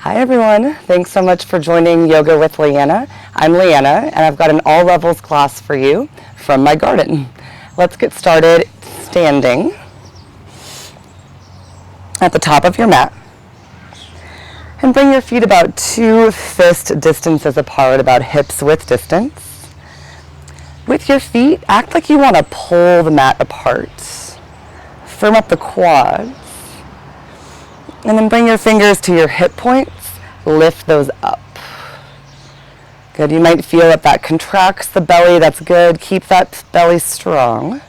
Hi everyone, thanks so much for joining Yoga with Leanna. I'm Leanna and I've got an all levels class for you from my garden. Let's get started standing at the top of your mat and bring your feet about 2 fist distances apart, about hips width distance. With your feet, act like you want to pull the mat apart. Firm up the quads. And then bring your fingers to your hip points, lift those up. Good, you might feel that contracts the belly, that's good. Keep that belly strong.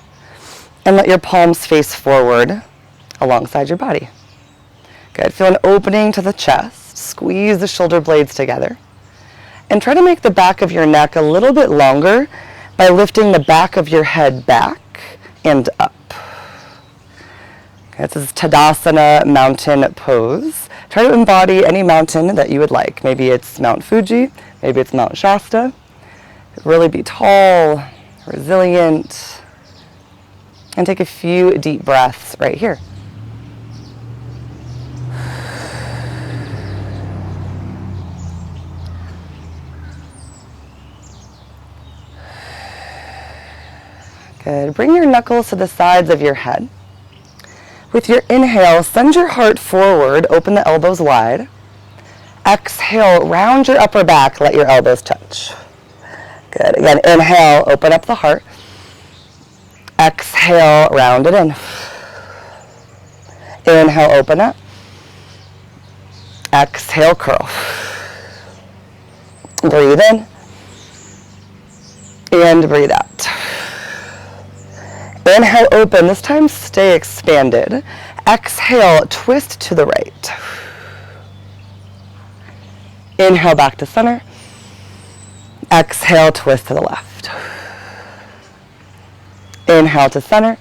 And let your palms face forward alongside your body. Good, feel an opening to the chest, squeeze the shoulder blades together. And try to make the back of your neck a little bit longer by lifting the back of your head back and up. This is Tadasana mountain pose. Try to embody any mountain that you would like. Maybe it's Mount Fuji, maybe it's Mount Shasta. Really be tall, resilient, and take a few deep breaths right here. Good. Bring your knuckles to the sides of your head. With your inhale, send your heart forward, open the elbows wide. Exhale, round your upper back, let your elbows touch. Good. Again, inhale, open up the heart. Exhale, round it in. Inhale, open up. Exhale, curl. Breathe in. And breathe out. Inhale, open. This time stay expanded. Exhale, twist to the right. Inhale, back to center. Exhale, twist to the left. Inhale to center.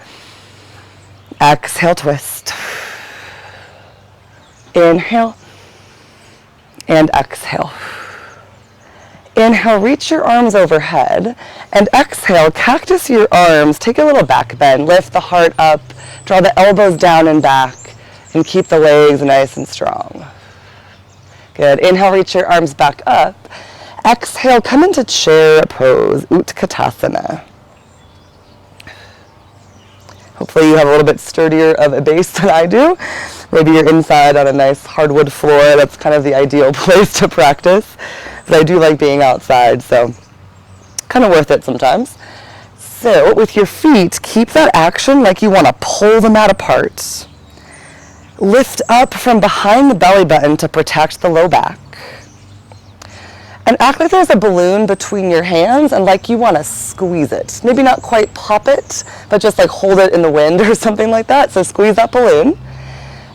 Exhale, twist. Inhale and exhale. Inhale, reach your arms overhead, and exhale, cactus your arms, take a little back bend, lift the heart up, draw the elbows down and back, and keep the legs nice and strong. Good, inhale, reach your arms back up. Exhale, come into chair pose, Utkatasana. Hopefully you have a little bit sturdier of a base than I do. Maybe you're inside on a nice hardwood floor, that's kind of the ideal place to practice. But I do like being outside, so kind of worth it sometimes. So with your feet, keep that action like you want to pull the mat apart. Lift up from behind the belly button to protect the low back. And act like there's a balloon between your hands and like you want to squeeze it. Maybe not quite pop it, but just like hold it in the wind or something like that. So squeeze that balloon.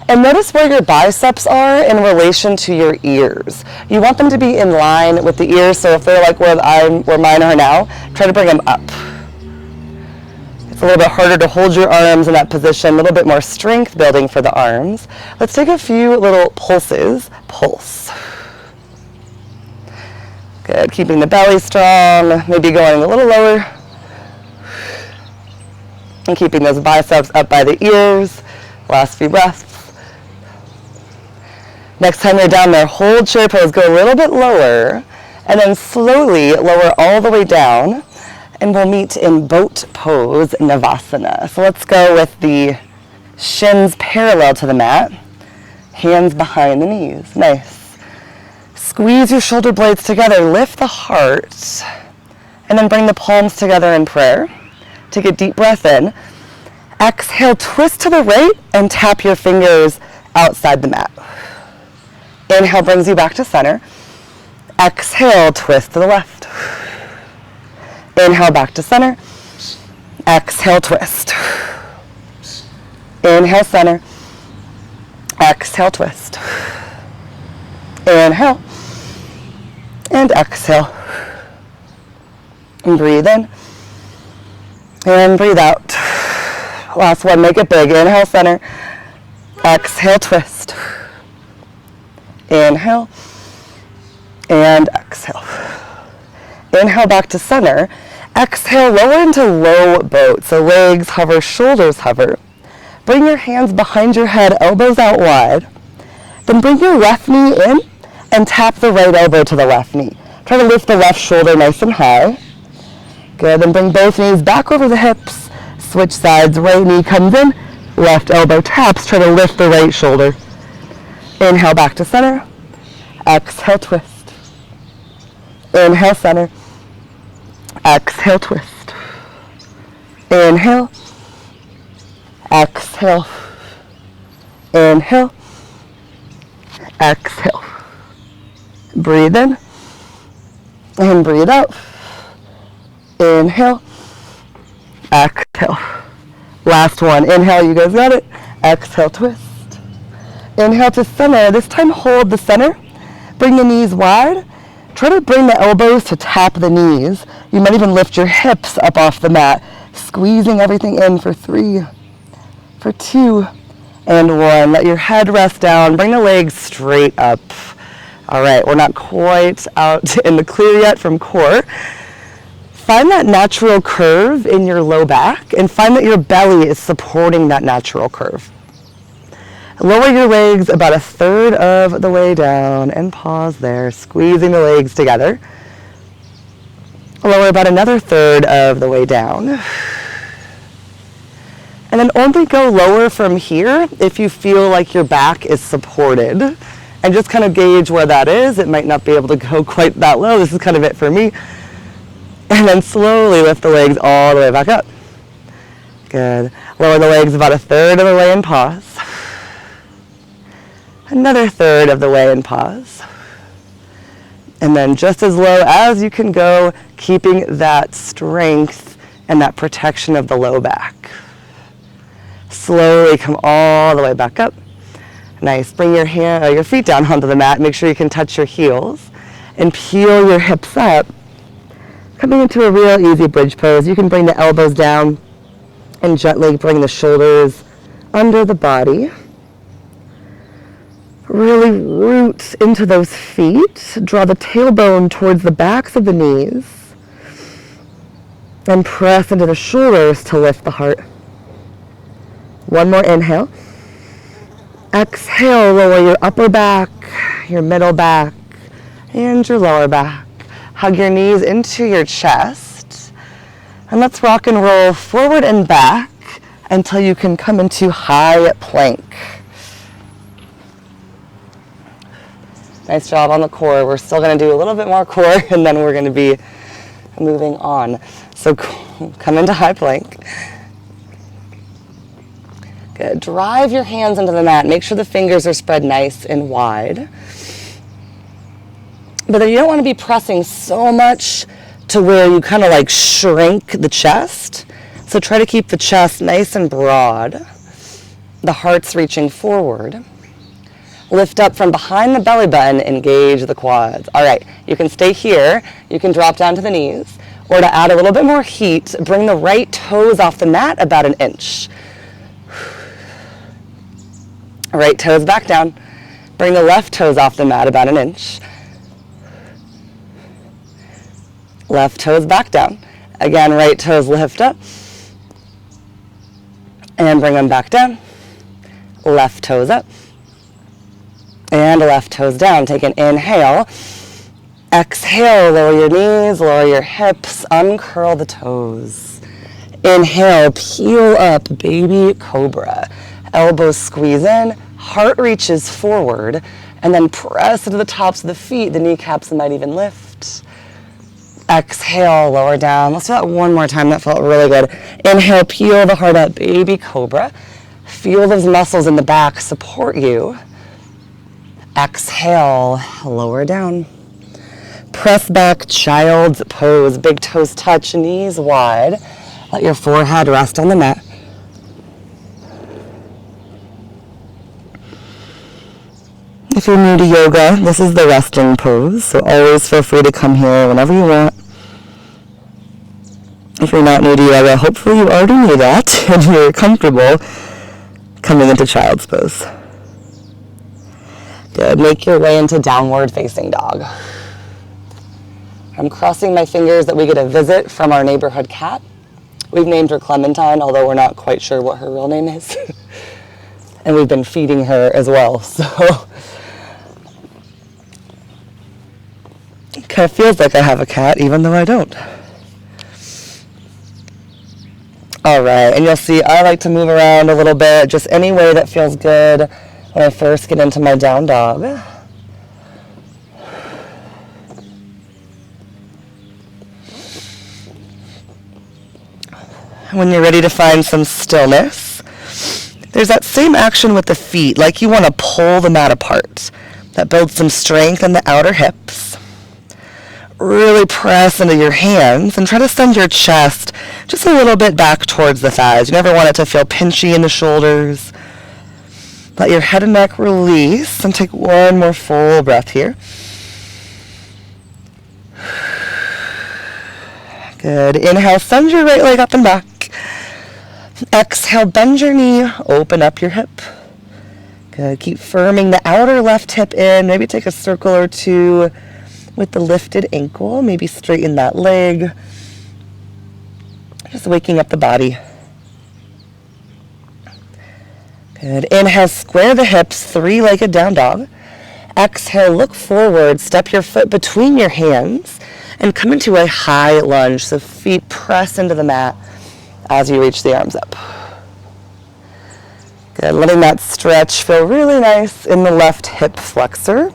And notice where your biceps are in relation to your ears. You want them to be in line with the ears, so if they're like where mine are now, try to bring them up. It's a little bit harder to hold your arms in that position, a little bit more strength building for the arms. Let's take a few little pulses. Pulse. Good, keeping the belly strong, maybe going a little lower. And keeping those biceps up by the ears. Last few breaths. Next time you're down there, hold chair pose, go a little bit lower, and then slowly lower all the way down, and we'll meet in boat pose, Navasana. So let's go with the shins parallel to the mat, hands behind the knees. Nice. Squeeze your shoulder blades together, lift the heart, and then bring the palms together in prayer. Take a deep breath in. Exhale, twist to the right, and tap your fingers outside the mat. Inhale brings you back to center. Exhale, twist to the left. Inhale, back to center. Exhale, twist. Inhale, center. Exhale, twist. Inhale. And exhale. And breathe in. And breathe out. Last one, make it big. Inhale, center. Exhale, twist. Inhale and exhale. Inhale back to center. Exhale, lower into low boat. So legs hover, shoulders hover. Bring your hands behind your head, elbows out wide. Then bring your left knee in and tap the right elbow to the left knee. Try to lift the left shoulder nice and high. Good, then bring both knees back over the hips. Switch sides, right knee comes in, left elbow taps. Try to lift the right shoulder. Inhale, back to center. Exhale, twist. Inhale, center. Exhale, twist. Inhale. Exhale. Inhale. Exhale. Breathe in. And breathe out. Inhale. Exhale. Last one. Inhale, you guys got it. Exhale, twist. Inhale to center. This time hold the center. Bring the knees wide. Try to bring the elbows to tap the knees. You might even lift your hips up off the mat. Squeezing everything in for 3, for 2, and 1. Let your head rest down. Bring the legs straight up. All right, we're not quite out in the clear yet from core. Find that natural curve in your low back and find that your belly is supporting that natural curve. Lower your legs about 1/3 of the way down and pause there, squeezing the legs together. Lower about another 1/3 of the way down. And then only go lower from here if you feel like your back is supported. And just kind of gauge where that is. It might not be able to go quite that low. This is kind of it for me. And then slowly lift the legs all the way back up. Good. Lower the legs about 1/3 of the way and pause. Another 1/3 of the way and pause. And then just as low as you can go, keeping that strength and that protection of the low back. Slowly come all the way back up. Nice. Bring your feet down onto the mat. Make sure you can touch your heels and peel your hips up. Coming into a real easy bridge pose. You can bring the elbows down and gently bring the shoulders under the body. Really root into those feet. Draw the tailbone towards the backs of the knees. And press into the shoulders to lift the heart. One more inhale. Exhale, lower your upper back, your middle back, and your lower back. Hug your knees into your chest. And let's rock and roll forward and back until you can come into high plank. Nice job on the core. We're still going to do a little bit more core and then we're going to be moving on. So come into high plank. Good. Drive your hands into the mat. Make sure the fingers are spread nice and wide. But you don't want to be pressing so much to where you kind of like shrink the chest. So try to keep the chest nice and broad. The heart's reaching forward. Lift up from behind the belly button, engage the quads. All right, you can stay here. You can drop down to the knees. Or to add a little bit more heat, bring the right toes off the mat about 1 inch. Right toes back down. Bring the left toes off the mat about 1 inch. Left toes back down. Again, right toes lift up. And bring them back down. Left toes up. And left toes down. Take an inhale. Exhale, lower your knees, lower your hips, uncurl the toes. Inhale, peel up, baby cobra. Elbows squeeze in, heart reaches forward, and then press into the tops of the feet. The kneecaps might even lift. Exhale, lower down. Let's do that one more time. That felt really good. Inhale, peel the heart up, baby cobra. Feel those muscles in the back support you. Exhale, lower down. Press back, child's pose. Big toes touch, knees wide. Let your forehead rest on the mat. If you're new to yoga, this is the resting pose, so always feel free to come here whenever you want. If you're not new to yoga, hopefully you already knew that and you're comfortable coming into child's pose. Good. Make your way into downward facing dog. I'm crossing my fingers that we get a visit from our neighborhood cat. We've named her Clementine, although we're not quite sure what her real name is. And we've been feeding her as well, so Kind of feels like I have a cat, even though I don't. All right, and you'll see I like to move around a little bit, just any way that feels good when I first get into my down dog. When you're ready to find some stillness, there's that same action with the feet, like you want to pull the mat apart. That builds some strength in the outer hips. Really press into your hands and try to send your chest just a little bit back towards the thighs. You never want it to feel pinchy in the shoulders. Let your head and neck release and take one more full breath here. Good. Inhale, send your right leg up and back. Exhale, bend your knee, open up your hip. Good. Keep firming the outer left hip in. Maybe take a circle or two with the lifted ankle. Maybe straighten that leg. Just waking up the body. Good. Inhale, square the hips, three-legged down dog. Exhale, look forward, step your foot between your hands, and come into a high lunge. So feet press into the mat as you reach the arms up. Good. Letting that stretch feel really nice in the left hip flexor.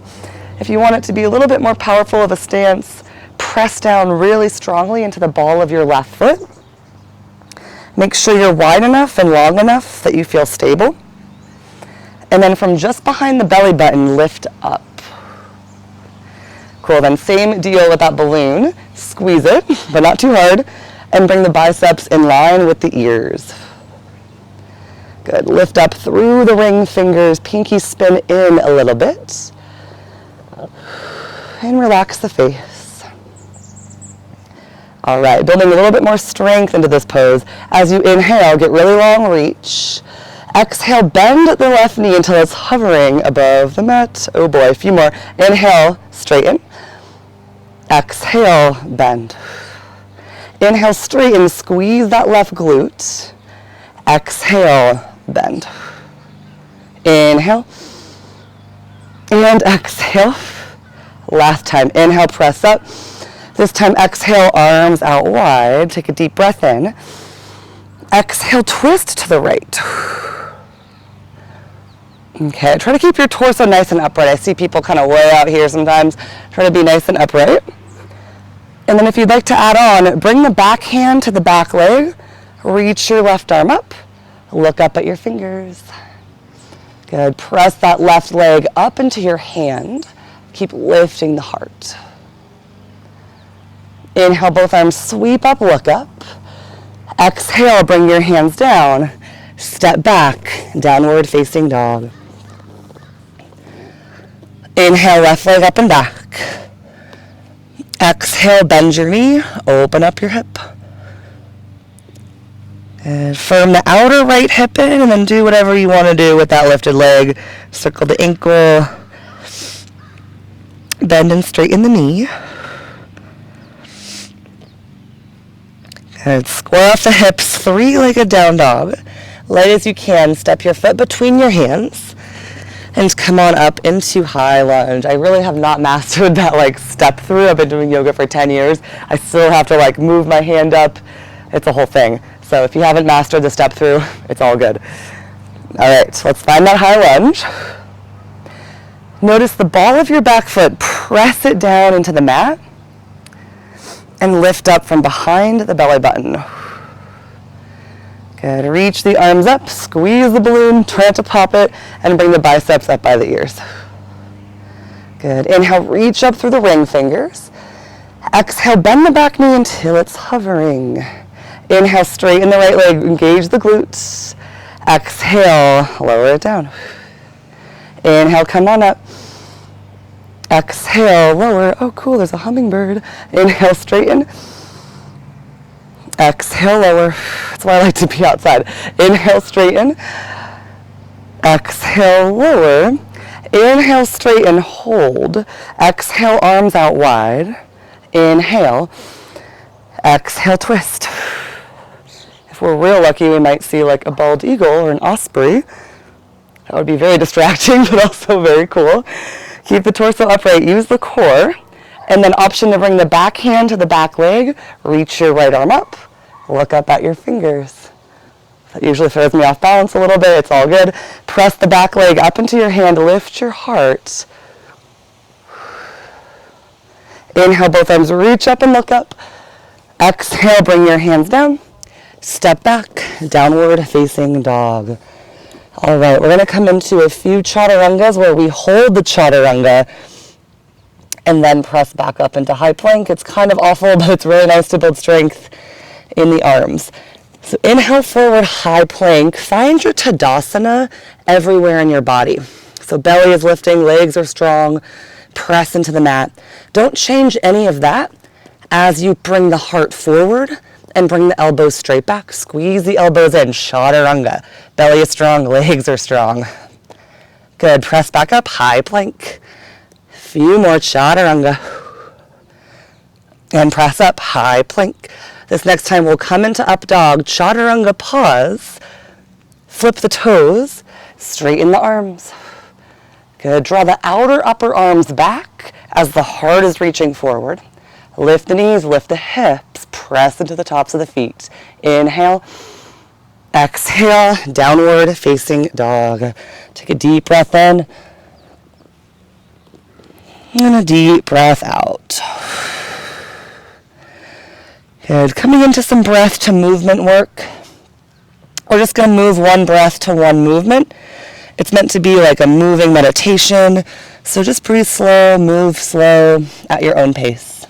If you want it to be a little bit more powerful of a stance, press down really strongly into the ball of your left foot. Make sure you're wide enough and long enough that you feel stable. And then from just behind the belly button, lift up. Cool, then same deal with that balloon. Squeeze it, but not too hard, and bring the biceps in line with the ears. Good, lift up through the ring fingers, pinky spin in a little bit. And relax the face. All right, building a little bit more strength into this pose. As you inhale, get really long reach. Exhale, bend the left knee until it's hovering above the mat. Oh boy, a few more. Inhale, straighten. Exhale, bend. Inhale, straighten, squeeze that left glute. Exhale, bend. Inhale. And exhale. Last time, inhale, press up. This time, exhale, arms out wide. Take a deep breath in. Exhale, twist to the right. Okay, try to keep your torso nice and upright. I see people kind of way out here sometimes. Try to be nice and upright. And then if you'd like to add on, bring the back hand to the back leg. Reach your left arm up. Look up at your fingers. Good. Press that left leg up into your hand. Keep lifting the heart. Inhale, both arms sweep up, look up. Exhale, bring your hands down. Step back, downward facing dog. Inhale, left leg up and back. Exhale, bend your knee, open up your hip. And firm the outer right hip in and then do whatever you want to do with that lifted leg. Circle the ankle. Bend and straighten the knee. And square off the hips, three-legged down dog. Light as you can, step your foot between your hands and come on up into high lunge. I really have not mastered that step through. I've been doing yoga for 10 years. I still have to move my hand up. It's a whole thing. So if you haven't mastered the step through, it's all good. All right, let's find that high lunge. Notice the ball of your back foot, press it down into the mat and lift up from behind the belly button. Good, reach the arms up, squeeze the balloon, try not to pop it, and bring the biceps up by the ears. Good, inhale, reach up through the ring fingers. Exhale, bend the back knee until it's hovering. Inhale, straighten the right leg, engage the glutes. Exhale, lower it down. Inhale, come on up. Exhale, lower. Oh, cool, there's a hummingbird. Inhale, straighten. Exhale, lower. That's why I like to be outside. Inhale, straighten. Exhale, lower. Inhale, straighten, hold. Exhale, arms out wide. Inhale. Exhale, twist. If we're real lucky, we might see a bald eagle or an osprey. That would be very distracting, but also very cool. Keep the torso upright. Use the core. And then option to bring the back hand to the back leg, reach your right arm up, look up at your fingers. That usually throws me off balance a little bit, it's all good. Press the back leg up into your hand, lift your heart. Inhale, both arms reach up and look up. Exhale, bring your hands down. Step back, downward facing dog. All right, we're gonna come into a few chaturangas where we hold the chaturanga and then press back up into high plank. It's kind of awful, but it's really nice to build strength in the arms. So inhale, forward, high plank. Find your Tadasana everywhere in your body. So belly is lifting, legs are strong, press into the mat. Don't change any of that as you bring the heart forward and bring the elbows straight back. Squeeze the elbows in, chaturanga. Belly is strong, legs are strong. Good, press back up, high plank. Few more chaturanga. And press up, high plank. This next time we'll come into up dog, chaturanga pause. Flip the toes, straighten the arms. Good, draw the outer upper arms back as the heart is reaching forward. Lift the knees, lift the hips, press into the tops of the feet. Inhale, exhale, downward facing dog. Take a deep breath in and a deep breath out. Good, coming into some breath to movement work. We're just gonna move one breath to one movement. It's meant to be like a moving meditation, so just breathe slow, move slow at your own pace.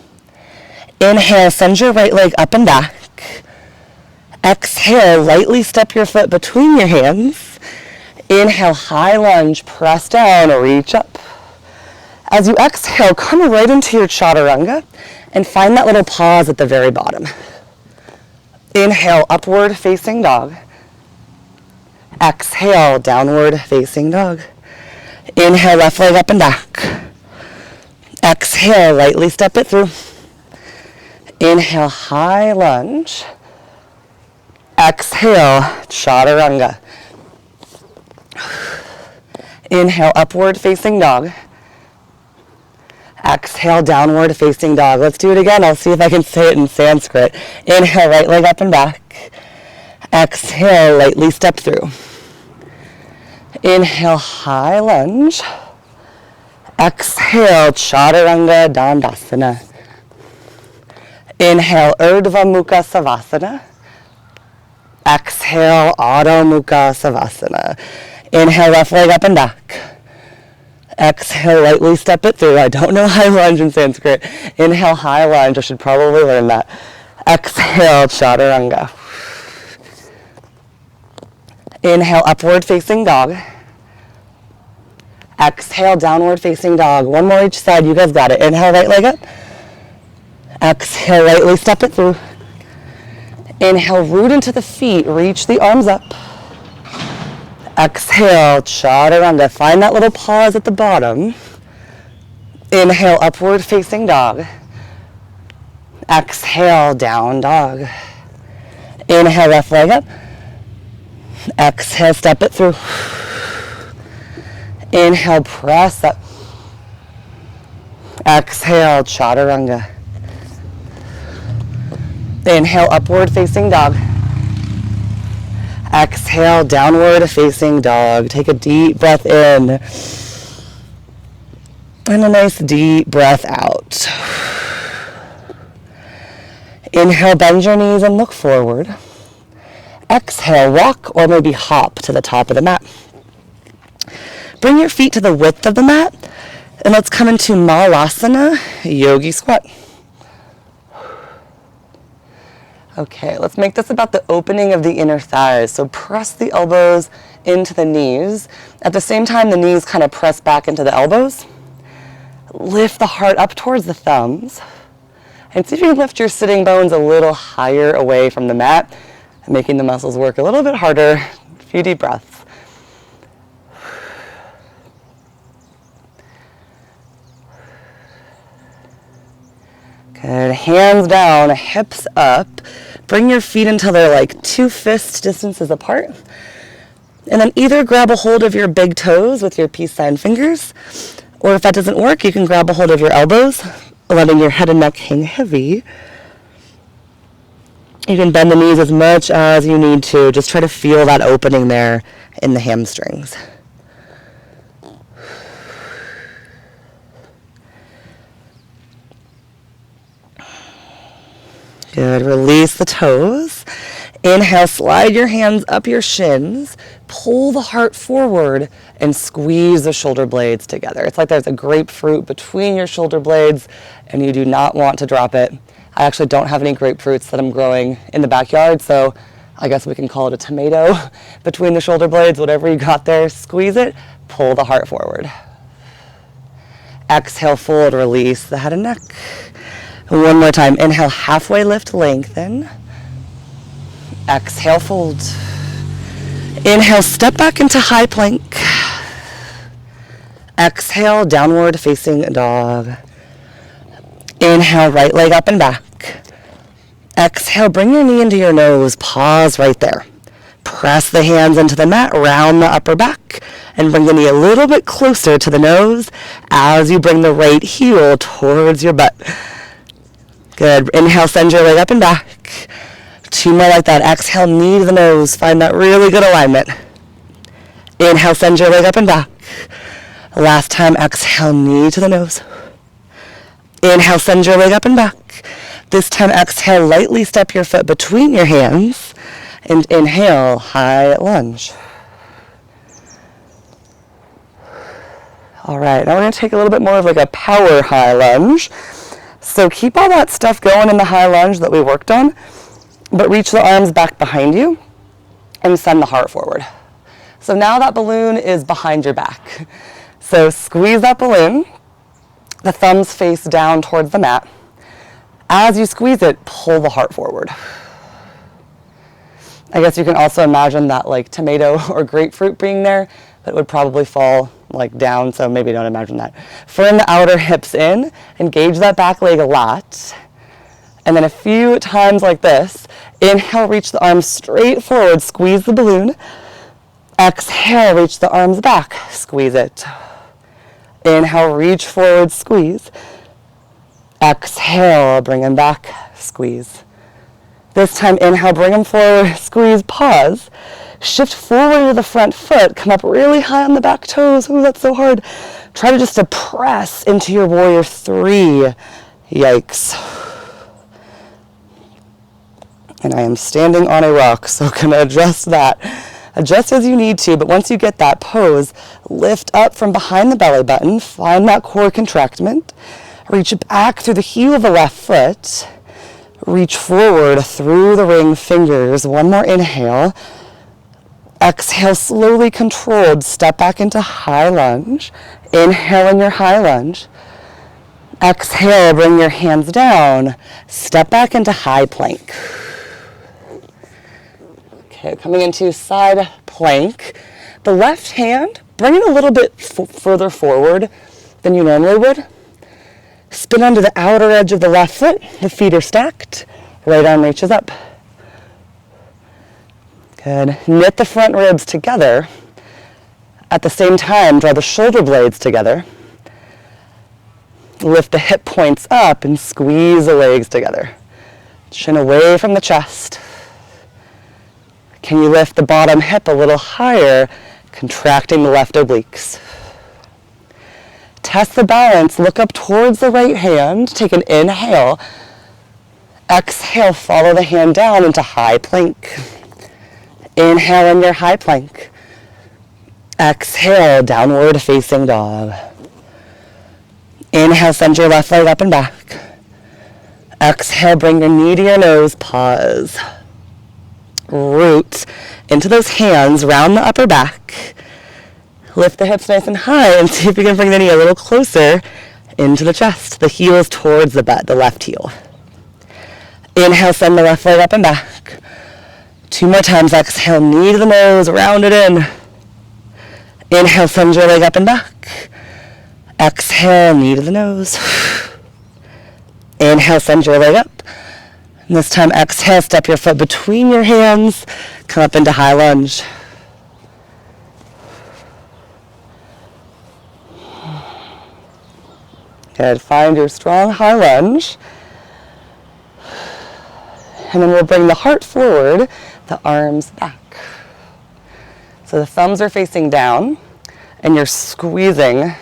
Inhale, send your right leg up and back. Exhale, lightly step your foot between your hands. Inhale, high lunge, press down, reach up. As you exhale, come right into your chaturanga and find that little pause at the very bottom. Inhale, upward facing dog. Exhale, downward facing dog. Inhale, left leg up and back. Exhale, lightly step it through. Inhale, high lunge. Exhale, chaturanga. Inhale, upward facing dog. Exhale, downward facing dog. Let's do it again. I'll see if I can say it in Sanskrit. Inhale, right leg up and back. Exhale, lightly step through. Inhale, high lunge. Exhale, chaturanga dandasana. Inhale, Urdhva Mukha Savasana. Exhale, Adho Mukha Savasana. Inhale, left leg up and back. Exhale, lightly step it through. I don't know high lunge in Sanskrit. Inhale, high lunge. I should probably learn that. Exhale, chaturanga. Inhale, upward facing dog. Exhale, downward facing dog. One more each side. You guys got it. Inhale, right leg up. Exhale, lightly step it through. Inhale, root into the feet. Reach the arms up. Exhale, chaturanga. Find that little pause at the bottom. Inhale, upward facing dog. Exhale, down dog. Inhale, left leg up. Exhale, step it through. Inhale, press up. Exhale, chaturanga. Inhale, upward facing dog. Exhale, downward facing dog. Take a deep breath in. And a nice deep breath out. Inhale, bend your knees and look forward. Exhale, walk or maybe hop to the top of the mat. Bring your feet to the width of the mat. And let's come into Malasana, yogi squat. Okay, let's make this about the opening of the inner thighs. So press the elbows into the knees. At the same time, the knees kind of press back into the elbows. Lift the heart up towards the thumbs. And see if you can lift your sitting bones a little higher away from the mat, making the muscles work a little bit harder. A few deep breaths. Good, hands down, hips up. Bring your feet until they're like 2 fist distances apart. And then either grab a hold of your big toes with your peace sign fingers, or if that doesn't work, you can grab a hold of your elbows letting your head and neck hang heavy. You can bend the knees as much as you need to. Just try to feel that opening there in the hamstrings. Good. Release the toes. Inhale, slide your hands up your shins. Pull the heart forward and squeeze the shoulder blades together. It's like there's a grapefruit between your shoulder blades and you do not want to drop it. I actually don't have any grapefruits that I'm growing in the backyard, so I guess we can call it a tomato between the shoulder blades. Whatever you got there, squeeze it, pull the heart forward. Exhale, fold, release the head and neck. One more time. Inhale, halfway lift, lengthen. Exhale, fold. Inhale, step back into high plank. Exhale, downward facing dog. Inhale, right leg up and back. Exhale, bring your knee into your nose. Pause right there. Press the hands into the mat, round the upper back, and bring the knee a little bit closer to the nose as you bring the right heel towards your butt. Good. Inhale, send your leg up and back. Two more like that. Exhale, knee to the nose. Find that really good alignment. Inhale, send your leg up and back. Last time, exhale, knee to the nose. Inhale, send your leg up and back. This time, exhale, lightly step your foot between your hands. And inhale, high lunge. All right, now we're going to take a little bit more of like a power high lunge. So keep all that stuff going in the high lunge that we worked on, but reach the arms back behind you and send the heart forward. So now that balloon is behind your back. So squeeze that balloon, the thumbs face down towards the mat. As you squeeze it, pull the heart forward. I guess you can also imagine that like tomato or grapefruit being there, but it would probably fall like down, so maybe don't imagine that. Firm the outer hips in, engage that back leg a lot, and then a few times like this. Inhale, reach the arms straight forward, squeeze the balloon. Exhale, reach the arms back, squeeze it. Inhale, reach forward, squeeze. Exhale, bring them back, squeeze. This time, inhale, bring them forward, squeeze, pause. Shift forward to the front foot, come up really high on the back toes. Ooh, that's so hard. Try to just press into your warrior three. Yikes. And I am standing on a rock, so I'm gonna adjust that. Adjust as you need to, but once you get that pose, lift up from behind the belly button, find that core contractment, reach back through the heel of the left foot, reach forward through the ring fingers. One more inhale. Exhale, slowly controlled, step back into high lunge. Inhale in your high lunge. Exhale, bring your hands down. Step back into high plank. Okay, coming into side plank. The left hand, bring it a little bit further forward than you normally would. Spin onto the outer edge of the left foot. The feet are stacked. Right arm reaches up. Good. Knit the front ribs together. At the same time, draw the shoulder blades together. Lift the hip points up and squeeze the legs together. Chin away from the chest. Can you lift the bottom hip a little higher, contracting the left obliques? Test the balance. Look up towards the right hand. Take an inhale. Exhale, follow the hand down into high plank. Inhale in your high plank. Exhale, downward facing dog. Inhale, send your left leg up and back. Exhale, bring your knee to your nose, pause. Root into those hands, round the upper back. Lift the hips nice and high and see if you can bring the knee a little closer into the chest. The heel is towards the butt, the left heel. Inhale, send the left leg up and back. Two more times. Exhale, knee to the nose, round it in. Inhale, send your leg up and back. Exhale, knee to the nose. Inhale, send your leg up. And this time, exhale, step your foot between your hands. Come up into high lunge. Good. Find your strong high lunge. And then we'll bring the heart forward, the arms back. So the thumbs are facing down, and you're squeezing.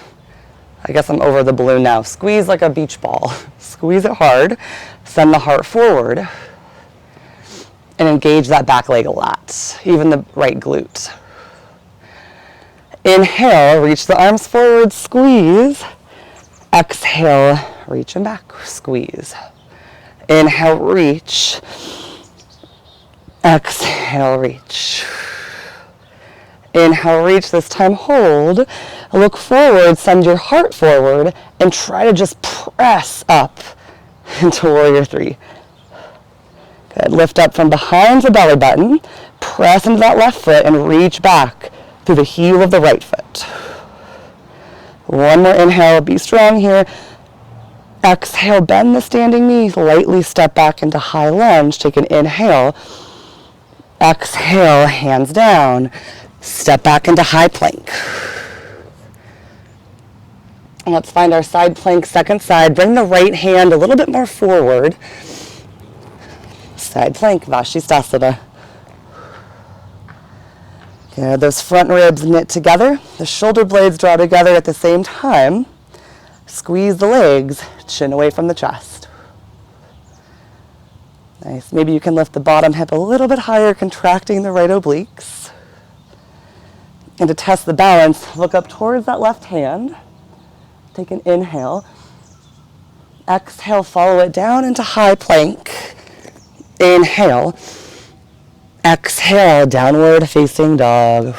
I guess I'm over the balloon now. Squeeze like a beach ball. Squeeze it hard. Send the heart forward. And engage that back leg a lot, even the right glute. Inhale, reach the arms forward, squeeze. Exhale, reach them back, squeeze. Inhale, reach. Exhale, reach. Inhale, reach, this time hold. Look forward, send your heart forward, and try to just press up into warrior three. Good, lift up from behind the belly button, press into that left foot, and reach back through the heel of the right foot. One more inhale, be strong here. Exhale, bend the standing knees, lightly step back into high lunge. Take an inhale. Exhale, hands down. Step back into high plank. And let's find our side plank, second side. Bring the right hand a little bit more forward. Side plank, Vashisthasana. Good, those front ribs knit together. The shoulder blades draw together at the same time. Squeeze the legs, chin away from the chest. Nice. Maybe you can lift the bottom hip a little bit higher, contracting the right obliques. And to test the balance, look up towards that left hand. Take an inhale. Exhale, follow it down into high plank. Inhale. Exhale, downward facing dog.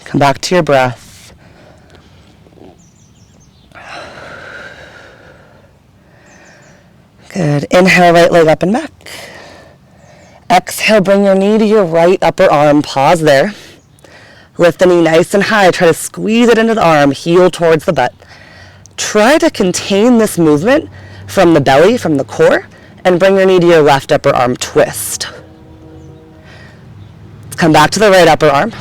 Come back to your breath. Good. Inhale, right leg up and back. Exhale, bring your knee to your right upper arm. Pause there. Lift the knee nice and high. Try to squeeze it into the arm. Heel towards the butt. Try to contain this movement from the belly, from the core, and bring your knee to your left upper arm. Twist. Come back to the right upper arm.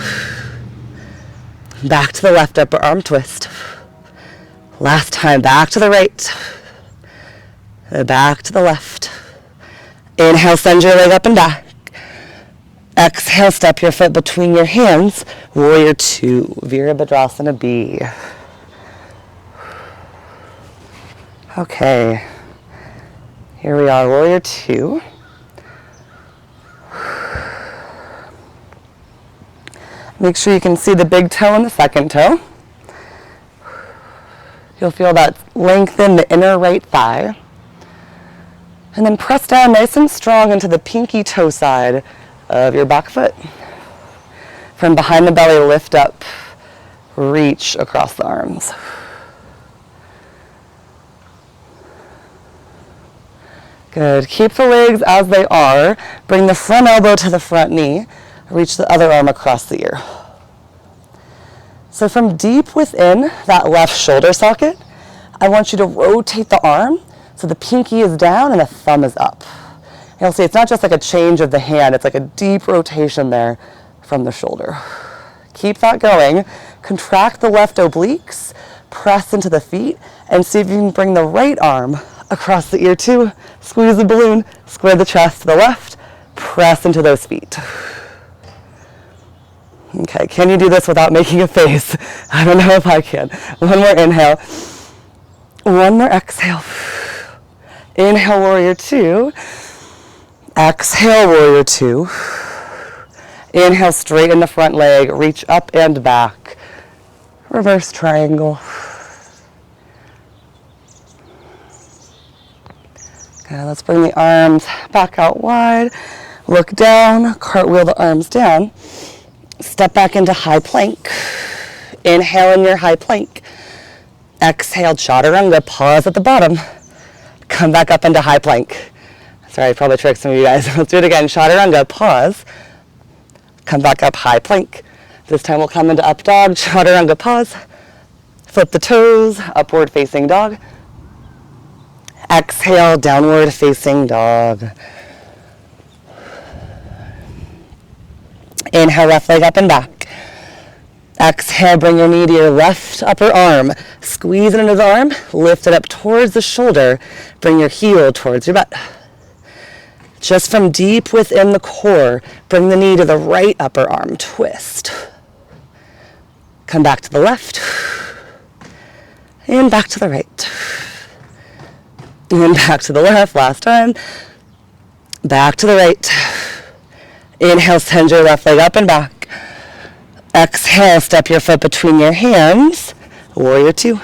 Back to the left upper arm. Twist. Last time, back to the right. Back to the left. Inhale, send your leg up and back. Exhale, step your foot between your hands. Warrior two, Virabhadrasana B. Okay, here we are, warrior two. Make sure you can see the big toe and the second toe. You'll feel that lengthen the inner right thigh. And then press down nice and strong into the pinky toe side of your back foot. From behind the belly, lift up, reach across the arms. Good. Keep the legs as they are. Bring the front elbow to the front knee. Reach the other arm across the ear. So from deep within that left shoulder socket, I want you to rotate the arm so the pinky is down and the thumb is up. You'll see it's not just like a change of the hand, it's like a deep rotation there from the shoulder. Keep that going. Contract the left obliques, press into the feet, and see if you can bring the right arm across the ear too. Squeeze the balloon, square the chest to the left, press into those feet. Okay, can you do this without making a face? I don't know if I can. One more inhale. One more exhale. Inhale, warrior two. Exhale, warrior two. Inhale, straighten the front leg, reach up and back. Reverse triangle. Okay, let's bring the arms back out wide. Look down, cartwheel the arms down. Step back into high plank. Inhale in your high plank. Exhale, chaturanga, pause at the bottom. Come back up into high plank. Sorry, I probably tricked some of you guys. Let's do it again. Chaturanga, pause. Come back up, high plank. This time we'll come into up dog, chaturanga, pause. Flip the toes, upward facing dog. Exhale, downward facing dog. Inhale, left leg up and back. Exhale, bring your knee to your left upper arm. Squeeze it into the arm, lift it up towards the shoulder. Bring your heel towards your butt. Just from deep within the core, bring the knee to the right upper arm, twist. Come back to the left, and back to the right. And back to the left, last time. Back to the right. Inhale, send your left leg up and back. Exhale, step your foot between your hands. Warrior two.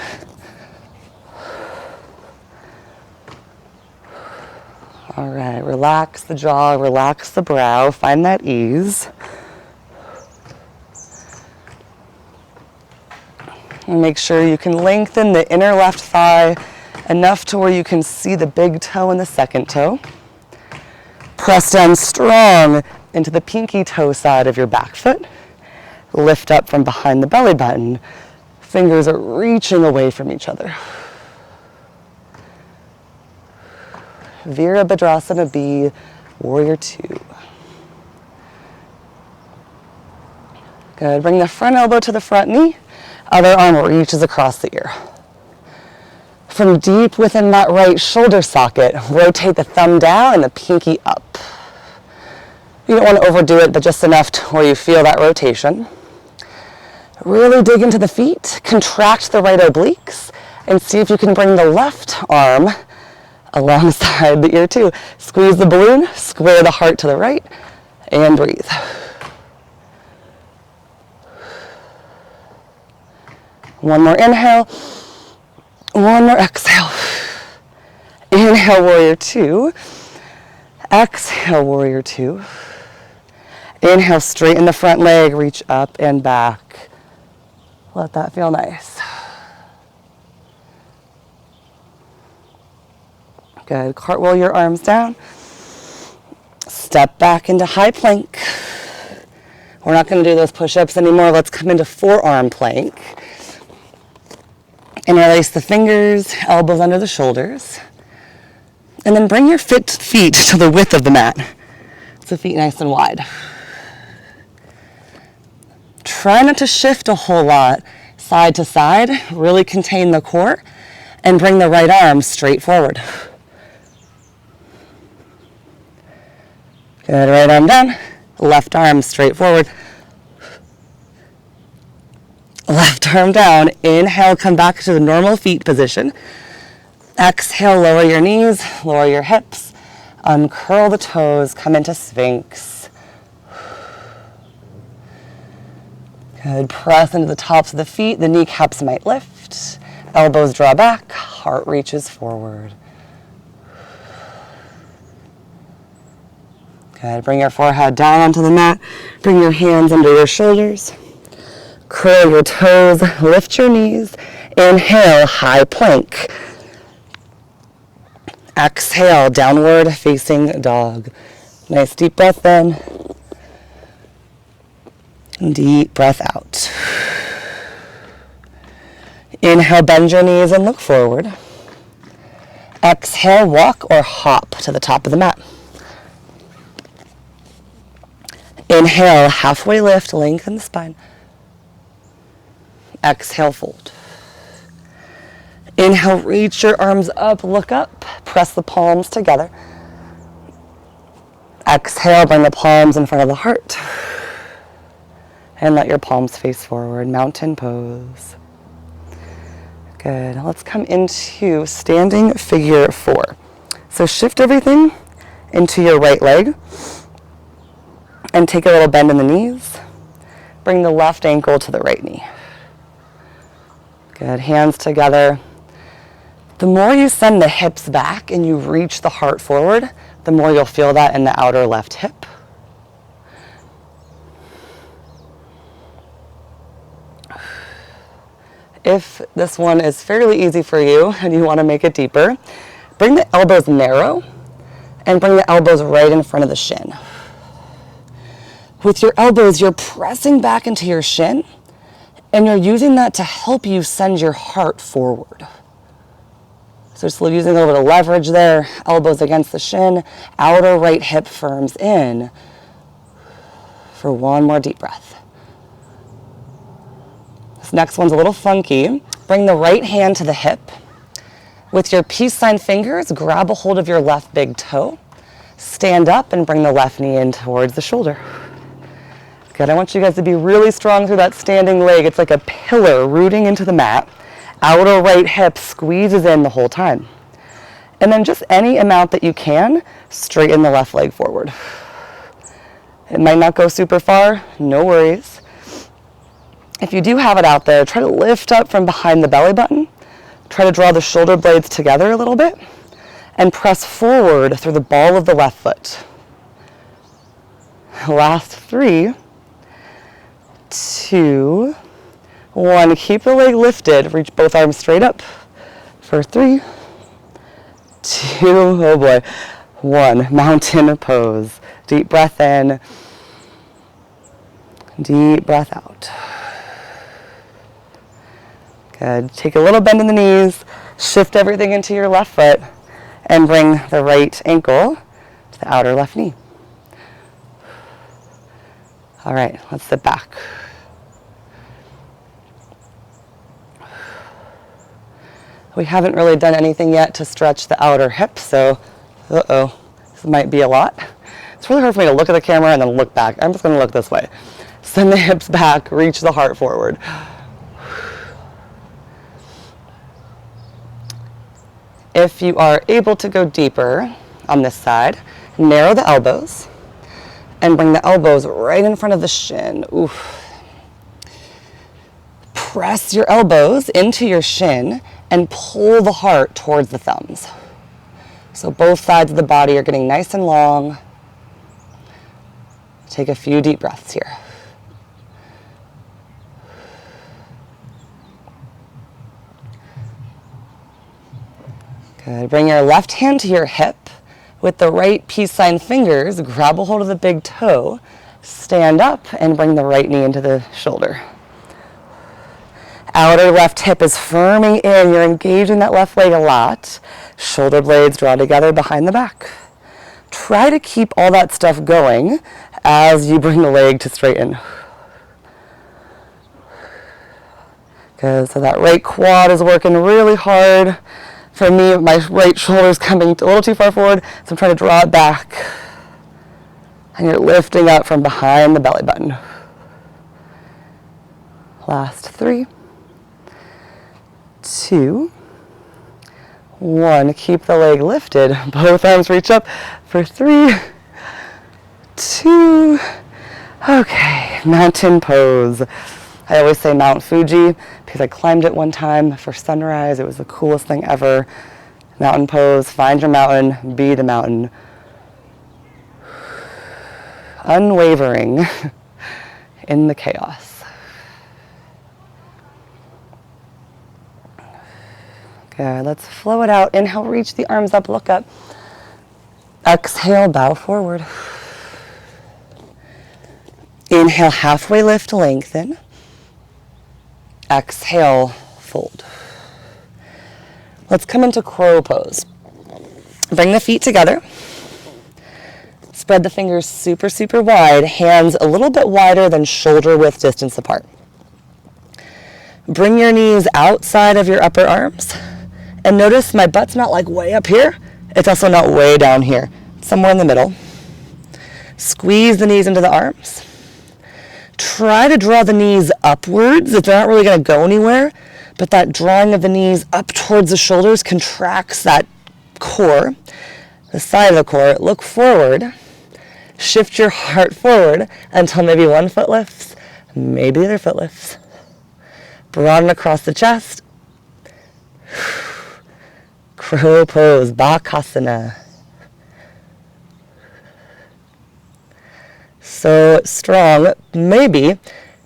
All right, relax the jaw, relax the brow, find that ease. And make sure you can lengthen the inner left thigh enough to where you can see the big toe and the second toe. Press down strong into the pinky toe side of your back foot. Lift up from behind the belly button. Fingers are reaching away from each other. Virabhadrasana B, warrior two. Good, bring the front elbow to the front knee. Other arm reaches across the ear. From deep within that right shoulder socket, rotate the thumb down and the pinky up. You don't want to overdo it, but just enough to where you feel that rotation. Really dig into the feet, contract the right obliques, and see if you can bring the left arm alongside the ear too. Squeeze the balloon, square the heart to the right, and breathe. One more inhale, one more exhale. Inhale, warrior two. Exhale, warrior two. Inhale, straighten the front leg, reach up and back. Let that feel nice. Good, cartwheel your arms down. Step back into high plank. We're not going to do those push-ups anymore. Let's come into forearm plank. Interlace the fingers, elbows under the shoulders. And then bring your feet to the width of the mat. So feet nice and wide. Try not to shift a whole lot side to side. Really contain the core and bring the right arm straight forward. Good, right arm down, left arm straight forward. Left arm down, inhale, come back to the normal feet position. Exhale, lower your knees, lower your hips, uncurl the toes, come into Sphinx. Good, press into the tops of the feet, the kneecaps might lift, elbows draw back, heart reaches forward. Good, bring your forehead down onto the mat, bring your hands under your shoulders, curl your toes, lift your knees, inhale, high plank. Exhale, downward facing dog. Nice deep breath in. Deep breath out. Inhale, bend your knees and look forward. Exhale, walk or hop to the top of the mat. Inhale, halfway lift, lengthen the spine. Exhale, fold. Inhale, reach your arms up, look up, press the palms together. Exhale, bring the palms in front of the heart. And let your palms face forward, mountain pose. Good, let's come into standing figure four. So shift everything into your right leg and take a little bend in the knees. Bring the left ankle to the right knee. Good, hands together. The more you send the hips back and you reach the heart forward, the more you'll feel that in the outer left hip. If this one is fairly easy for you and you want to make it deeper, bring the elbows narrow and bring the elbows right in front of the shin. With your elbows, you're pressing back into your shin and you're using that to help you send your heart forward. So just using a little bit of leverage there, elbows against the shin, outer right hip firms in for one more deep breath. This next one's a little funky. Bring the right hand to the hip. With your peace sign fingers, grab a hold of your left big toe. Stand up and bring the left knee in towards the shoulder. Good, I want you guys to be really strong through that standing leg. It's like a pillar rooting into the mat. Outer right hip squeezes in the whole time. And then just any amount that you can, straighten the left leg forward. It might not go super far, no worries. If you do have it out there, try to lift up from behind the belly button. Try to draw the shoulder blades together a little bit and press forward through the ball of the left foot. Last 3, 2, 1. Keep the leg lifted. Reach both arms straight up for 3, 2, oh boy, 1. Mountain pose. Deep breath in. Deep breath out. Good. Take a little bend in the knees, shift everything into your left foot, and bring the right ankle to the outer left knee. All right, let's sit back. We haven't really done anything yet to stretch the outer hip, so, this might be a lot. It's really hard for me to look at the camera and then look back. I'm just gonna look this way. Send the hips back, reach the heart forward. If you are able to go deeper on this side, narrow the elbows and bring the elbows right in front of the shin. Oof. Press your elbows into your shin and pull the heart towards the thumbs. So both sides of the body are getting nice and long. Take a few deep breaths here. Good. Bring your left hand to your hip. With the right peace sign fingers, grab a hold of the big toe, stand up, and bring the right knee into the shoulder. Outer left hip is firming in. You're engaging that left leg a lot. Shoulder blades draw together behind the back. Try to keep all that stuff going as you bring the leg to straighten. Good. So that right quad is working really hard. For me, my right shoulder is coming a little too far forward, so I'm trying to draw it back. And you're lifting up from behind the belly button. Last 3, 2, 1. Keep the leg lifted. Both arms reach up for 3, 2. Okay, mountain pose. I always say Mount Fuji because I climbed it one time for sunrise. It was the coolest thing ever. Mountain pose, find your mountain, be the mountain. Unwavering in the chaos. Good, let's flow it out. Inhale, reach the arms up, look up. Exhale, bow forward. Inhale, halfway lift, lengthen. Exhale, fold. Let's come into crow pose. Bring the feet together. Spread the fingers super, super wide. Hands a little bit wider than shoulder width distance apart. Bring your knees outside of your upper arms. And notice my butt's not like way up here. It's also not way down here. Somewhere in the middle. Squeeze the knees into the arms. Try to draw the knees upwards. If they're not really going to go anywhere, but that drawing of the knees up towards the shoulders contracts that core, the side of the core. Look forward. Shift your heart forward until maybe one foot lifts, maybe the other foot lifts. Broaden across the chest. Crow pose, Bakasana. So strong, maybe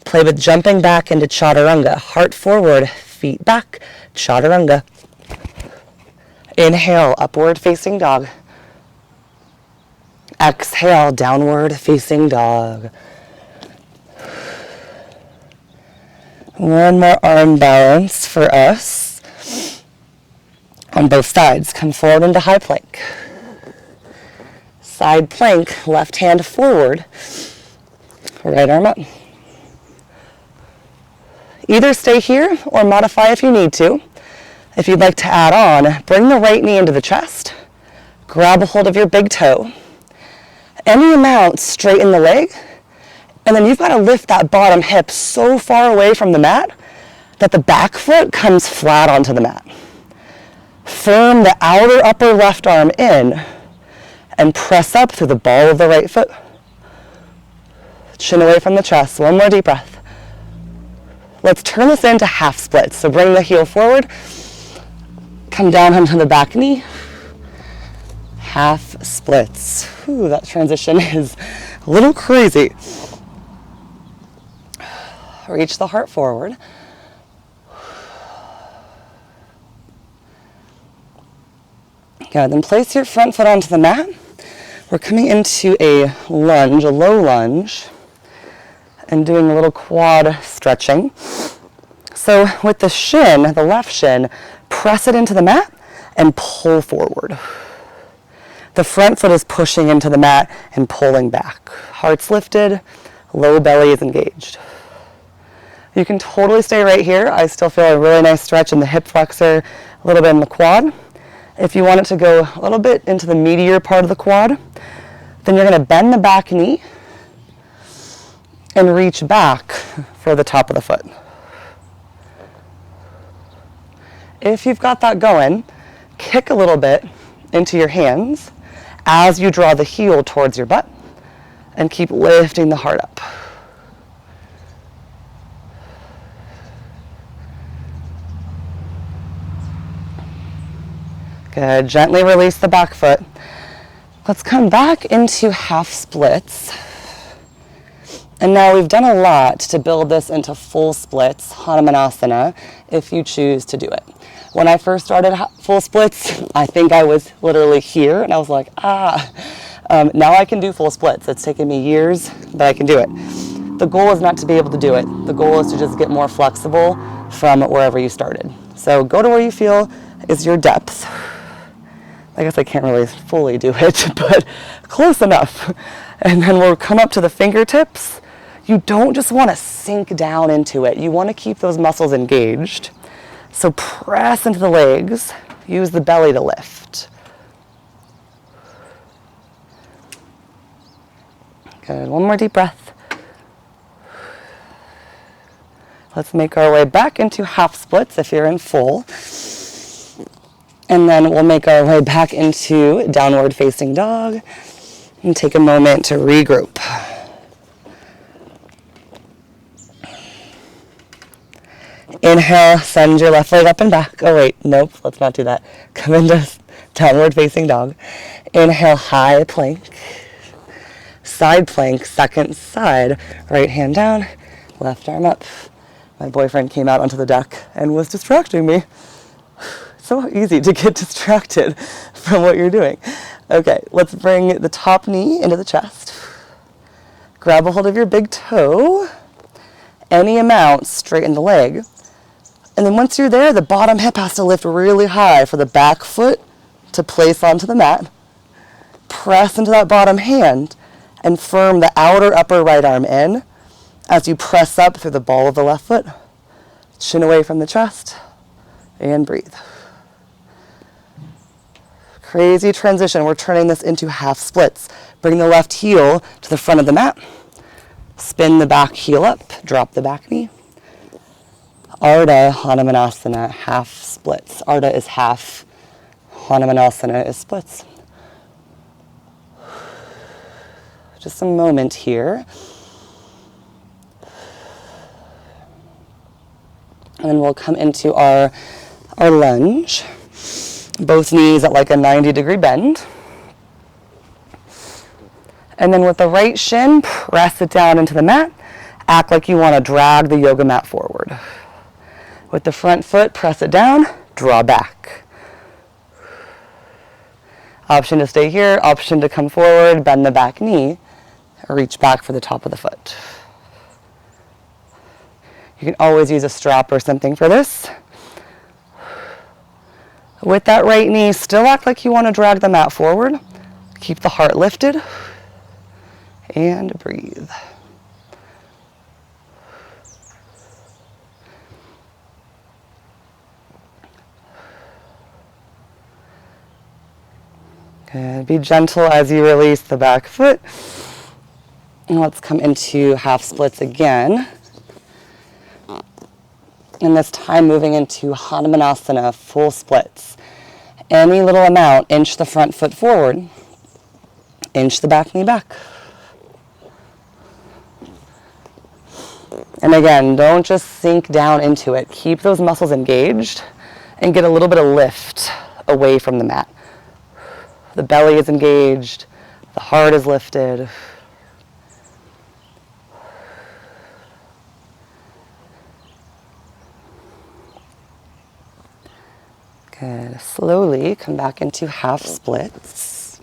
play with jumping back into Chaturanga. Heart forward, feet back, Chaturanga. Inhale, upward facing dog. Exhale, downward facing dog. One more arm balance for us. On both sides, come forward into high plank. Side plank, left hand forward, right arm up. Either stay here or modify if you need to. If you'd like to add on, bring the right knee into the chest, grab a hold of your big toe. Any amount, straighten the leg, and then you've got to lift that bottom hip so far away from the mat that the back foot comes flat onto the mat. Firm the outer upper left arm in and press up through the ball of the right foot. Chin away from the chest. One more deep breath. Let's turn this into half splits. So bring the heel forward, come down onto the back knee. Half splits. Ooh, that transition is a little crazy. Reach the heart forward. Good, then place your front foot onto the mat. We're coming into a lunge, a low lunge, and doing a little quad stretching. So with the shin, the left shin, press it into the mat and pull forward. The front foot is pushing into the mat and pulling back. Heart's lifted, low belly is engaged. You can totally stay right here. I still feel a really nice stretch in the hip flexor, a little bit in the quad. If you want it to go a little bit into the meatier part of the quad, then you're going to bend the back knee and reach back for the top of the foot. If you've got that going, kick a little bit into your hands as you draw the heel towards your butt and keep lifting the heart up. Good, gently release the back foot. Let's come back into half splits. And now we've done a lot to build this into full splits, Hanumanasana, if you choose to do it. When I first started full splits, I think I was literally here and I was like, now I can do full splits. It's taken me years, but I can do it. The goal is not to be able to do it. The goal is to just get more flexible from wherever you started. So go to where you feel is your depth. I guess I can't really fully do it, but close enough. And then we'll come up to the fingertips. You don't just want to sink down into it. You want to keep those muscles engaged. So press into the legs. Use the belly to lift. Good. One more deep breath. Let's make our way back into half splits if you're in full. And then we'll make our way back into downward facing dog and take a moment to regroup. Inhale, send your left leg up and back. Oh wait, nope, let's not do that. Come into downward facing dog. Inhale, high plank. Side plank, second side. Right hand down, left arm up. My boyfriend came out onto the deck and was distracting me. So easy to get distracted from what you're doing. Okay, let's bring the top knee into the chest. Grab a hold of your big toe. Any amount, straighten the leg. And then once you're there, the bottom hip has to lift really high for the back foot to place onto the mat. Press into that bottom hand and firm the outer upper right arm in as you press up through the ball of the left foot. Chin away from the chest and breathe. Crazy transition. We're turning this into half splits. Bring the left heel to the front of the mat. Spin the back heel up. Drop the back knee. Ardha Hanumanasana, half splits. Ardha is half. Hanumanasana is splits. Just a moment here. And then we'll come into our lunge. Both knees at like a 90-degree bend. And then with the right shin, press it down into the mat. Act like you want to drag the yoga mat forward. With the front foot, press it down, draw back. Option to stay here, option to come forward, bend the back knee, reach back for the top of the foot. You can always use a strap or something for this. With that right knee, still act like you want to drag the mat forward. Keep the heart lifted and breathe. Good. Be gentle as you release the back foot. And let's come into half splits again. And this time moving into Hanumanasana, full splits. Any little amount, inch the front foot forward, inch the back knee back. And again, don't just sink down into it. Keep those muscles engaged and get a little bit of lift away from the mat. The belly is engaged, the heart is lifted. Good. Slowly come back into half splits.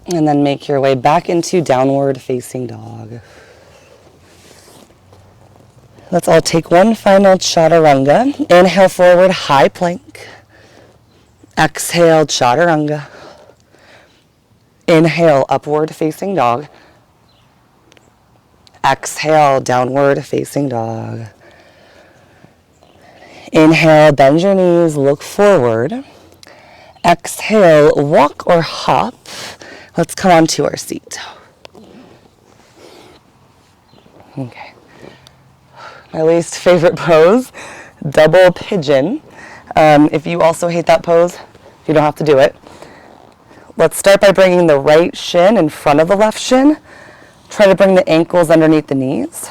And then make your way back into downward facing dog. Let's all take one final chaturanga. Inhale forward, high plank. Exhale, chaturanga. Inhale, upward facing dog. Exhale, downward facing dog. Inhale, bend your knees, look forward. Exhale, walk or hop. Let's come onto our seat. Okay. My least favorite pose, double pigeon. If you also hate that pose, you don't have to do it. Let's start by bringing the right shin in front of the left shin. Try to bring the ankles underneath the knees.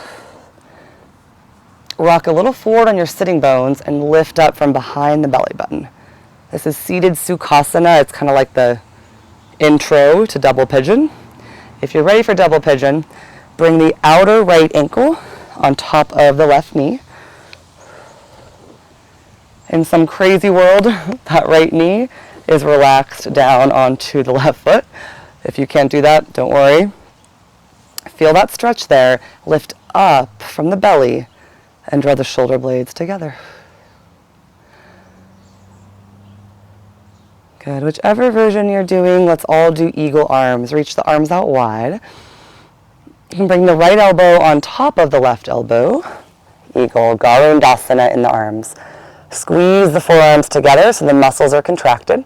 Rock a little forward on your sitting bones and lift up from behind the belly button. This is seated Sukhasana. It's kind of like the intro to double pigeon. If you're ready for double pigeon, bring the outer right ankle on top of the left knee. In some crazy world, that right knee is relaxed down onto the left foot. If you can't do that, don't worry. Feel that stretch there. Lift up from the belly and draw the shoulder blades together. Good. Whichever version you're doing, let's all do eagle arms. Reach the arms out wide. You can bring the right elbow on top of the left elbow. Eagle, Garudasana in the arms. Squeeze the forearms together so the muscles are contracted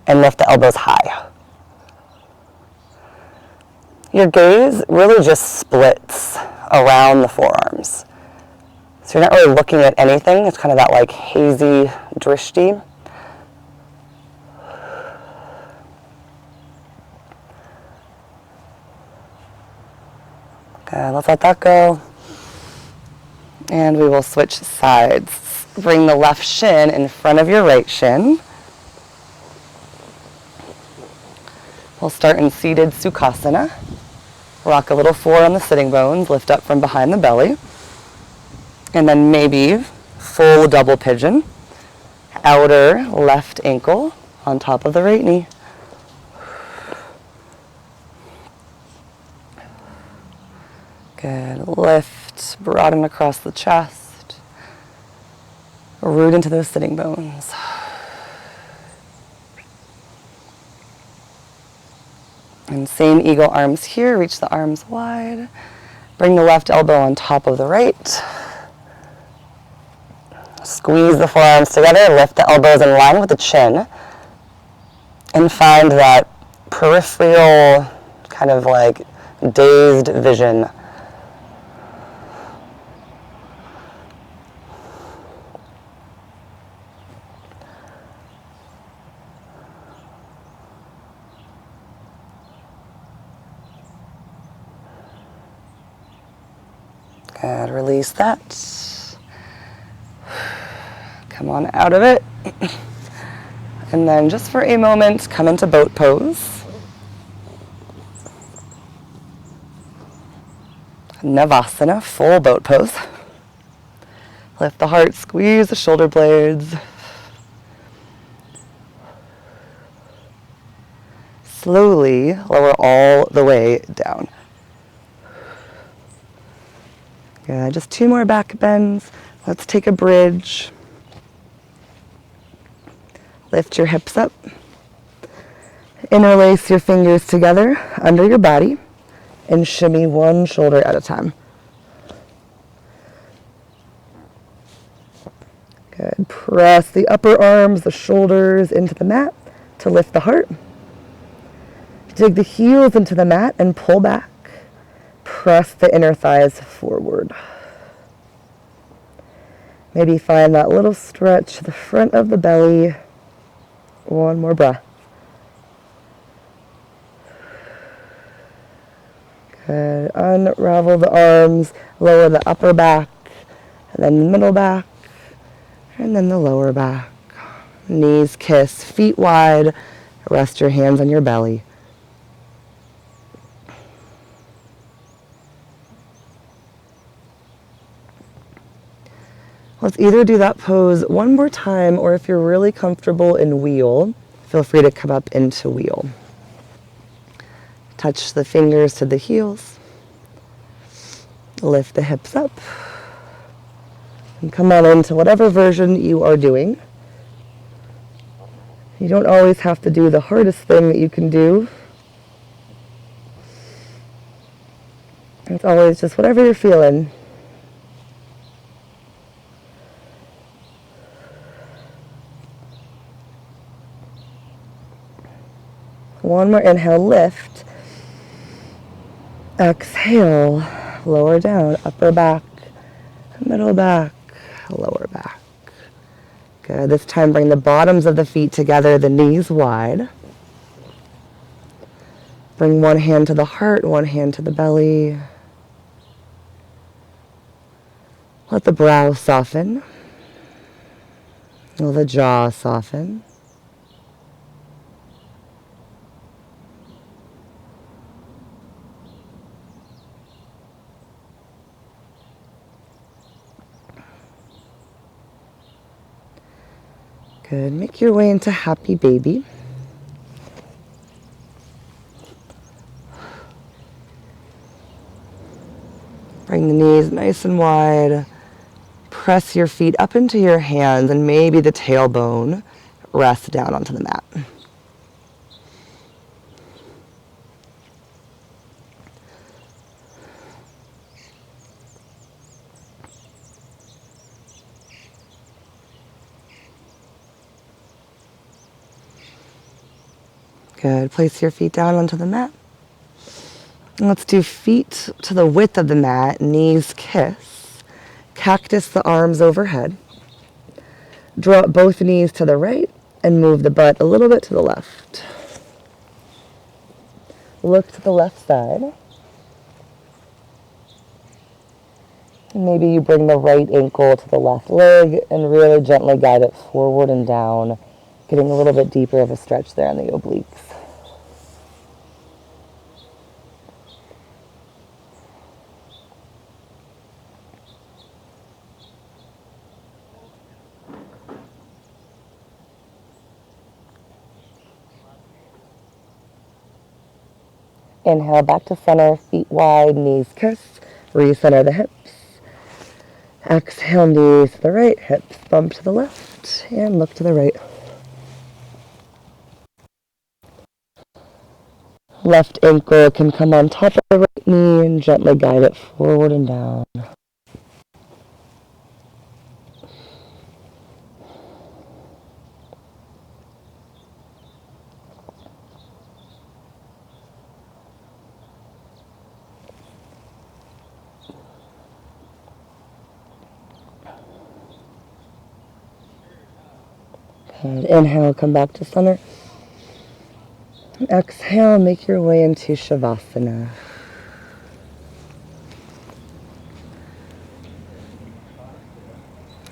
and lift the elbows high. Your gaze really just splits around the forearms. So you're not really looking at anything. It's kind of that like hazy drishti. Okay, let's let that go. And we will switch sides. Bring the left shin in front of your right shin. We'll start in seated Sukhasana. Rock a little forward on the sitting bones, lift up from behind the belly. And then maybe full double pigeon. Outer left ankle on top of the right knee. Good. Lift, broaden across the chest. Root into those sitting bones. And same eagle arms here. Reach the arms wide. Bring the left elbow on top of the right. Squeeze the forearms together. Lift the elbows in line with the chin. And find that peripheral kind of like dazed vision. Good. Release that. Come on out of it. And then just for a moment, come into boat pose. Navasana, full boat pose. Lift the heart, squeeze the shoulder blades. Slowly lower all the way down. Good. Just 2 more back bends. Let's take a bridge. Lift your hips up. Interlace your fingers together under your body and shimmy one shoulder at a time. Good. Press the upper arms, the shoulders into the mat to lift the heart. Dig the heels into the mat and pull back. Press the inner thighs forward. Maybe find that little stretch to the front of the belly. One more breath. Good. Unravel the arms, lower the upper back, and then the middle back, and then the lower back. Knees kiss, feet wide. Rest your hands on your belly. Let's either do that pose one more time, or if you're really comfortable in wheel, feel free to come up into wheel. Touch the fingers to the heels. Lift the hips up. And come on into whatever version you are doing. You don't always have to do the hardest thing that you can do. It's always just whatever you're feeling. One more inhale, lift. Exhale, lower down, upper back, middle back, lower back. Good. This time bring the bottoms of the feet together, the knees wide. Bring one hand to the heart, one hand to the belly. Let the brow soften. Let the jaw soften. Good. Make your way into happy baby. Bring the knees nice and wide. Press your feet up into your hands and maybe the tailbone rest down onto the mat. Good. Place your feet down onto the mat. Let's do feet to the width of the mat, knees kiss. Cactus the arms overhead. Draw both knees to the right and move the butt a little bit to the left. Look to the left side. Maybe you bring the right ankle to the left leg and really gently guide it forward and down, getting a little bit deeper of a stretch there in the obliques. Inhale back to center, feet wide, knees kiss. Recenter the hips. Exhale, knees to the right, hips bump to the left, and look to the right. Left ankle can come on top of the right knee and gently guide it forward and down. And inhale, come back to center. Exhale, make your way into Shavasana.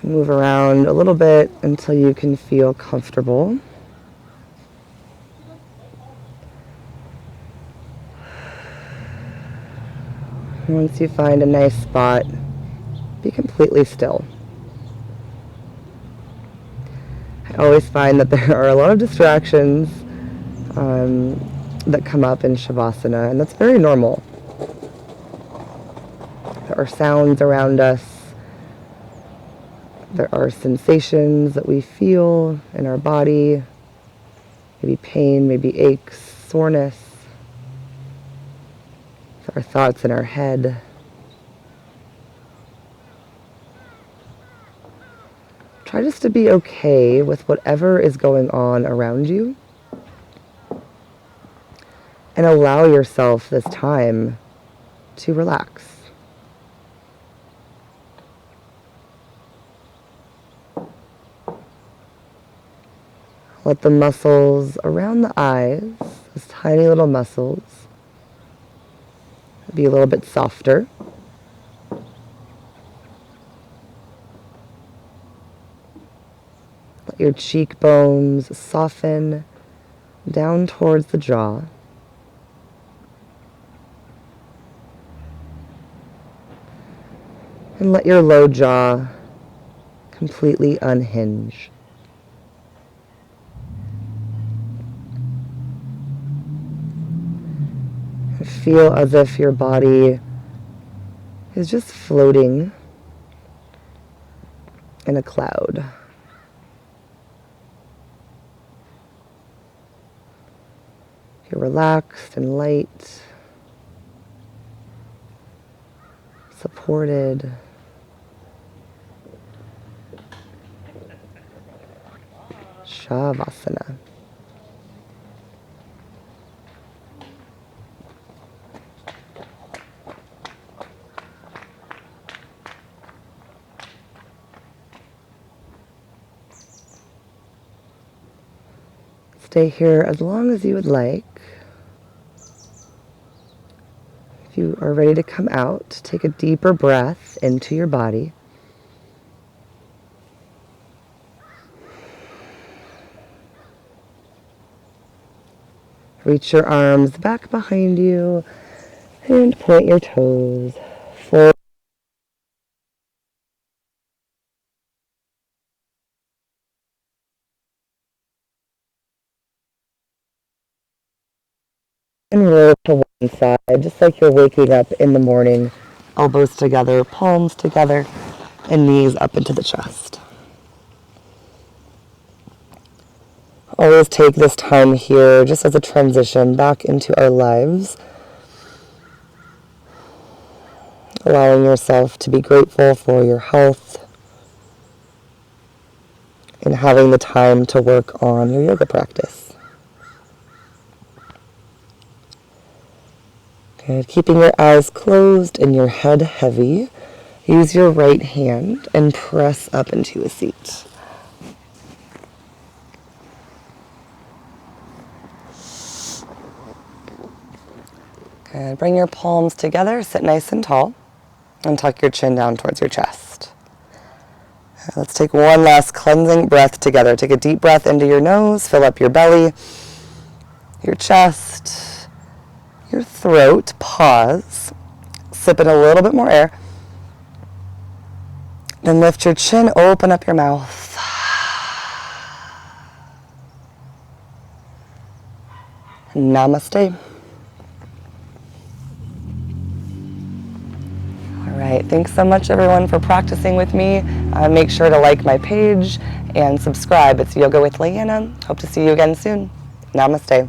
Move around a little bit until you can feel comfortable. Once you find a nice spot, be completely still. I always find that there are a lot of distractions that come up in Shavasana, and that's very normal. There are sounds around us. There are sensations that we feel in our body, maybe pain, maybe aches, soreness. There are thoughts in our head. Try just to be okay with whatever is going on around you. and allow yourself this time to relax. Let the muscles around the eyes, those tiny little muscles, be a little bit softer. Let your cheekbones soften down towards the jaw. And let your low jaw completely unhinge. And feel as if your body is just floating in a cloud. You're relaxed and light, supported. Shavasana. Stay here as long as you would like. If you are ready to come out, take a deeper breath into your body. Reach your arms back behind you and point your toes forward. And roll to one side, just like you're waking up in the morning. Elbows together, palms together, and knees up into the chest. Always take this time here just as a transition back into our lives. Allowing yourself to be grateful for your health and having the time to work on your yoga practice. Good. Keeping your eyes closed and your head heavy, use your right hand and press up into a seat. Good. Bring your palms together, sit nice and tall, and tuck your chin down towards your chest. Let's take one last cleansing breath together. Take a deep breath into your nose, fill up your belly, your chest, your throat. Pause, sip in a little bit more air. Then lift your chin, open up your mouth. Namaste. All right, thanks so much everyone for practicing with me. Make sure to like my page and subscribe. It's Yoga with Leanna. Hope to see you again soon. Namaste.